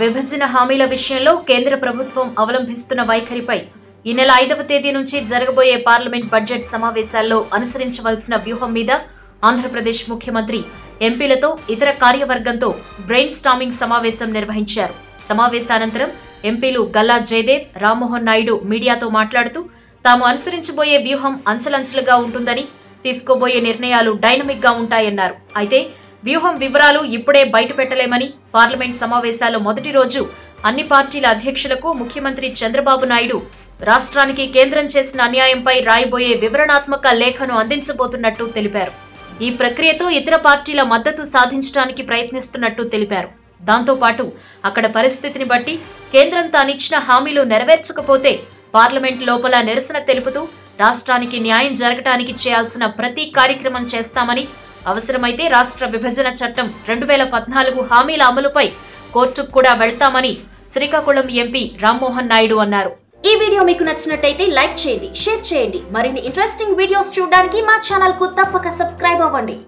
విభజన హామీల విషయంలో కేంద్ర ప్రభుత్వం అవలంబిస్తున్న వైఖరిపై ఈ నెల 5వ తేదీ నుంచి జరగబోయే పార్లమెంట్ బడ్జెట్ సమావేశాల్లో అనుసరించవలసిన వ్యూహం మీద ఆంధ్రప్రదేశ్ ముఖ్యమంత్రి ఎంపీలతో ఇతర కార్యవర్గంతో బ్రెయిన్ స్టార్మింగ్ సమావేశం నిర్వహించారు. సమావేశానంతరం ఎంపీలు గల్లా జయదేవ్, రామ్మోహన్ నాయుడు మీడియాతో మాట్లాడుతూ తాము అనుసరించబోయే వ్యూహం అంచెలంచెలుగా ఉంటుందని, తీసుకోబోయే నిర్ణయాలు డైనమిక్ గా ఉంటాయన్నారు. అయితే వ్యూహం వివరాలు ఇప్పుడే బయటపెట్టలేమని, పార్లమెంట్ సమావేశాల మొదటి రోజు అన్ని పార్టీల అధ్యక్షులకు ముఖ్యమంత్రి చంద్రబాబు నాయుడు రాష్ట్రానికి కేంద్రం చేసిన అన్యాయంపై రాయబోయే వివరణాత్మక లేఖను అందించబోతున్నట్టు తెలిపారు. ఈ ప్రక్రియతో ఇతర పార్టీల మద్దతు సాధించడానికి ప్రయత్నిస్తున్నట్టు తెలిపారు. దాంతో పాటు అక్కడ పరిస్థితిని బట్టి కేంద్రం తానిచ్చిన హామీలు నెరవేర్చకపోతే పార్లమెంట్ లోపల నిరసన తెలుపుతూ రాష్ట్రానికి న్యాయం జరగటానికి చేయాల్సిన ప్రతి కార్యక్రమం చేస్తామని, అవసరమైతే రాష్ట్ర విభజన చట్టం 2014 హామీల అమలుపై కోర్టుకు కూడా వెళ్తామని శ్రీకాకుళం ఎంపీ రామ్మోహన్ నాయుడు అన్నారు. ఈ వీడియో మీకు నచ్చినట్టయితే లైక్ చేయండి, షేర్ చేయండి. మరిన్ని ఇంట్రెస్టింగ్ వీడియోస్ చూడడానికి మా ఛానల్ కు తప్పక సబ్స్క్రైబ్ అవ్వండి.